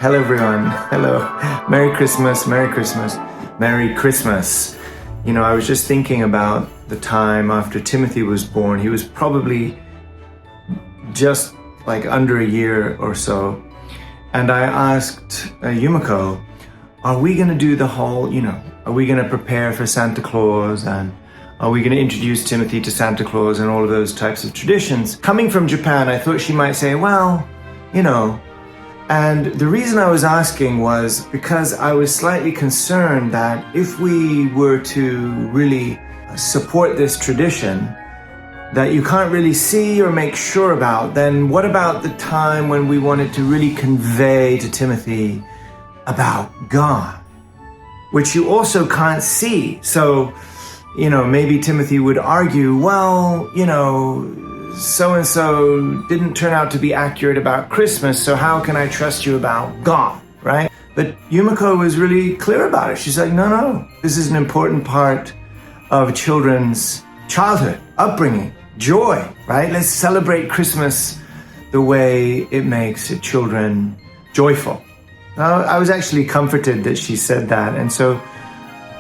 Hello, everyone. Hello. Merry Christmas, Merry Christmas, Merry Christmas. You know, I was just thinking about the time after Timothy was born. He was probably just like under a year or so. And I asked Yumiko, are we going to do the whole, are we going to prepare for Santa Claus, and are we going to introduce Timothy to Santa Claus and all of those types of traditions? Coming from Japan, I thought she might say, well, and the reason I was asking was because I was slightly concerned that if we were to really support this tradition that you can't really see or make sure about, then what about the time when we wanted to really convey to Timothy about God, which you also can't see? So, maybe Timothy would argue, well, so-and-so didn't turn out to be accurate about Christmas, so how can I trust you about God, right? But Yumiko was really clear about it. She's like, no, this is an important part of children's childhood, upbringing, joy, right? Let's celebrate Christmas the way it makes children joyful. I was actually comforted that she said that, and so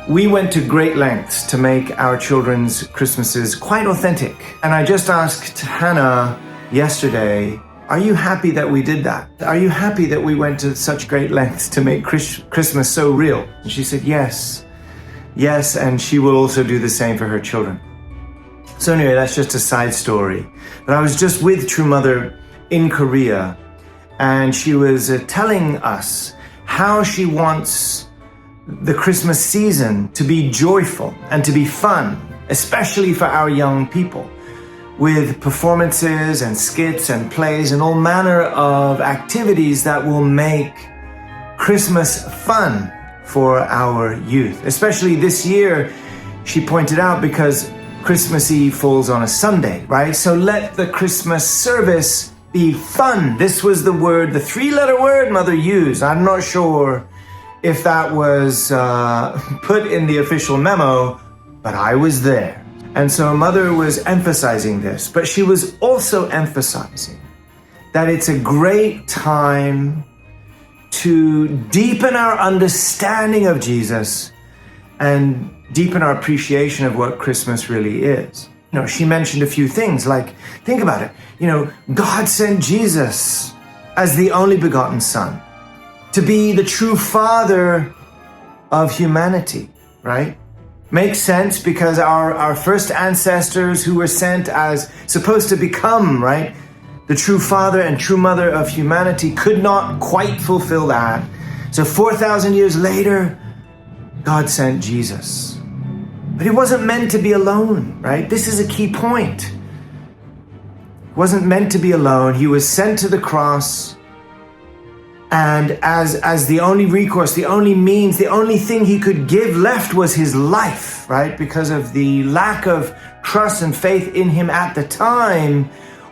we went to great lengths to make our children's Christmases quite authentic. And I just asked Hannah yesterday, are you happy that we did that? Are you happy that we went to such great lengths to make Christmas so real? And she said, yes, and she will also do the same for her children. So anyway, that's just a side story. But I was just with True Mother in Korea, and she was telling us how she wants the Christmas season to be joyful and to be fun, especially for our young people, with performances and skits and plays and all manner of activities that will make Christmas fun for our youth. Especially this year, she pointed out, because Christmas Eve falls on a Sunday, right? So let the Christmas service be fun. This was the word, the three-letter word Mother used. I'm not sure if that was put in the official memo, but I was there. And so Mother was emphasizing this, but she was also emphasizing that it's a great time to deepen our understanding of Jesus and deepen our appreciation of what Christmas really is. She mentioned a few things, like, think about it. God sent Jesus as the only begotten Son to be the true Father of humanity, right? Makes sense, because our first ancestors who were sent as supposed to become, right, the true Father and true Mother of humanity could not quite fulfill that. So 4,000 years later, God sent Jesus. But he wasn't meant to be alone, right? This is a key point. He wasn't meant to be alone. He was sent to the cross, and as the only recourse, the only means, the only thing he could give left was his life, right? Because of the lack of trust and faith in him at the time,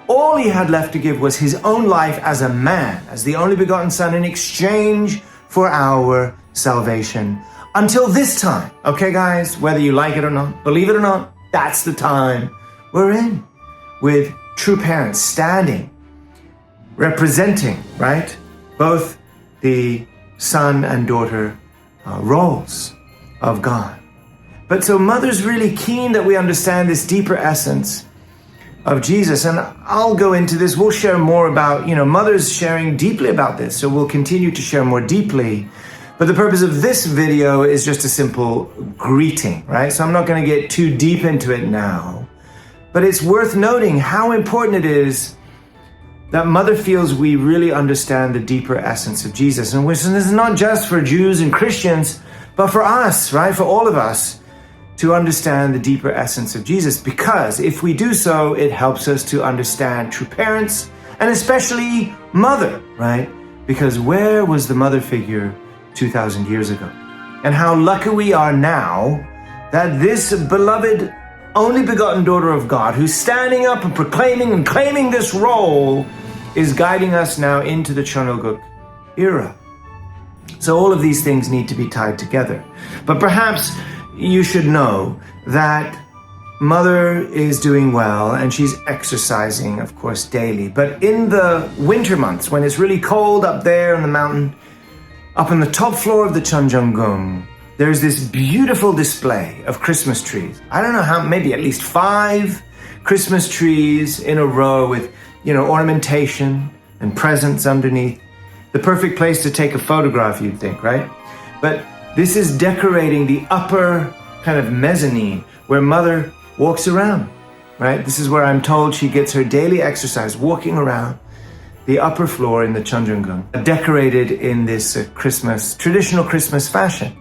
all he had left to give was his own life as a man, as the only begotten Son, in exchange for our salvation. Until this time, okay, guys, whether you like it or not, believe it or not, that's the time we're in, with true parents standing, representing, right, both the son and daughter roles of God. But so Mother's really keen that we understand this deeper essence of Jesus. And I'll go into this. We'll share more about, Mother's sharing deeply about this. So we'll continue to share more deeply. But the purpose of this video is just a simple greeting, right? So I'm not going to get too deep into it now. But it's worth noting how important it is that Mother feels we really understand the deeper essence of Jesus. And this is not just for Jews and Christians, but for us, right? For all of us to understand the deeper essence of Jesus. Because if we do so, it helps us to understand true parents, and especially Mother, right? Because where was the Mother figure 2,000 years ago? And how lucky we are now that this beloved, only begotten daughter of God, who's standing up and proclaiming and claiming this role, is guiding us now into the Cheonilguk era. So all of these things need to be tied together. But perhaps you should know that Mother is doing well, and she's exercising, of course, daily. But in the winter months, when it's really cold up there on the mountain, Up on the top floor of the Chonjeongung, there's this beautiful display of Christmas trees. I don't know how, maybe at least 5 Christmas trees in a row with, ornamentation and presents underneath. The perfect place to take a photograph, you'd think, right? But this is decorating the upper kind of mezzanine where Mother walks around, right? This is where I'm told she gets her daily exercise, walking around the upper floor in the Chonjeongung, decorated in this traditional Christmas fashion.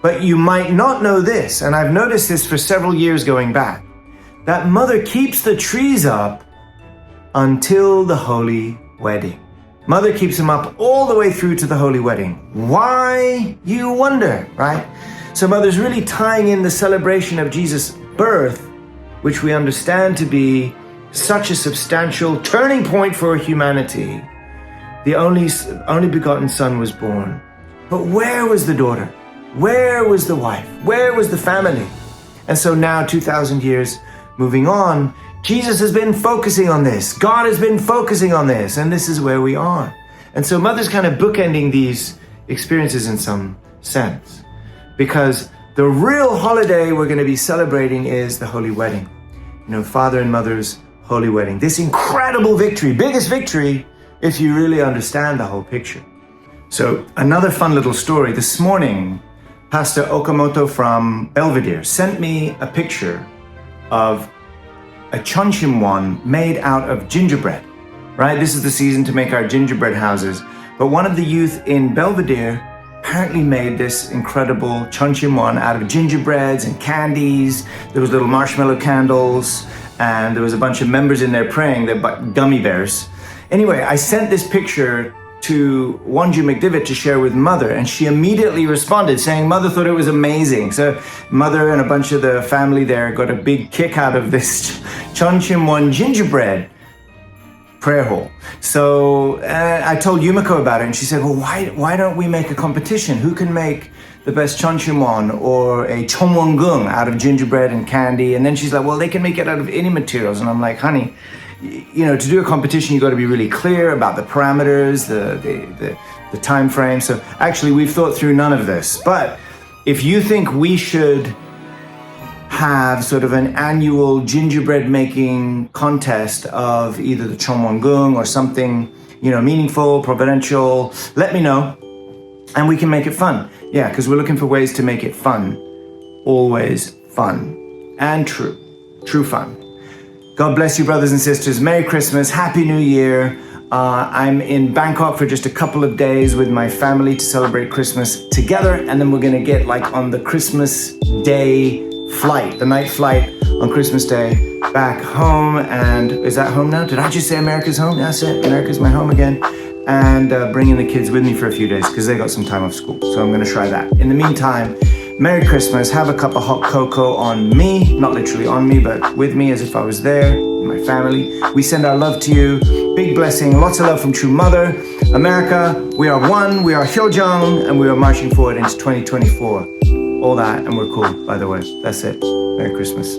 But you might not know this, and I've noticed this for several years going back, that Mother keeps the trees up until the Holy Wedding. Mother keeps them up all the way through to the Holy Wedding. Why, you wonder, right? So Mother's really tying in the celebration of Jesus' birth, which we understand to be such a substantial turning point for humanity. The only begotten Son was born. But where was the daughter? Where was the wife? Where was the family? And so now, 2,000 years moving on, Jesus has been focusing on this. God has been focusing on this, and this is where we are. And so Mother's kind of bookending these experiences in some sense, because the real holiday we're going to be celebrating is the Holy Wedding. Father and Mother's Holy Wedding. This incredible victory, biggest victory, if you really understand the whole picture. So another fun little story. This morning, Pastor Okamoto from Belvedere sent me a picture of a chonchimwon made out of gingerbread, right? This is the season to make our gingerbread houses. But one of the youth in Belvedere apparently made this incredible chonchimwon out of gingerbreads and candies. There was little marshmallow candles, and there was a bunch of members in there praying. They're gummy bears. Anyway, I sent this picture to Wonju McDivitt to share with Mother, and she immediately responded saying Mother thought it was amazing. So Mother and a bunch of the family there got a big kick out of this chonchimwon gingerbread prayer hall. So I told Yumiko about it, and she said, well, why don't we make a competition? Who can make the best chonchimwon or a chonwongung out of gingerbread and candy? And then she's like, well, they can make it out of any materials. And I'm like, honey, to do a competition, you got to be really clear about the parameters, the time frame. So actually, we've thought through none of this. But if you think we should have sort of an annual gingerbread making contest of either the chonwongung or something, meaningful, providential, let me know, and we can make it fun. Yeah, because we're looking for ways to make it fun. Always fun and true fun. God bless you, brothers and sisters. Merry Christmas. Happy New Year. I'm in Bangkok for just a couple of days with my family to celebrate Christmas together. And then we're going to get on the Christmas Day flight, the night flight on Christmas Day back home. And is that home now? Did I just say America's home? That's it. America's my home again. And bringing the kids with me for a few days because they got some time off school. So I'm going to try that. In the meantime, Merry Christmas. Have a cup of hot cocoa on me, not literally on me, but with me as if I was there, my family. We send our love to you. Big blessing, lots of love from True Mother. America, we are one, we are Hyojong, and we are marching forward into 2024. All that, and we're cool, by the way. That's it. Merry Christmas.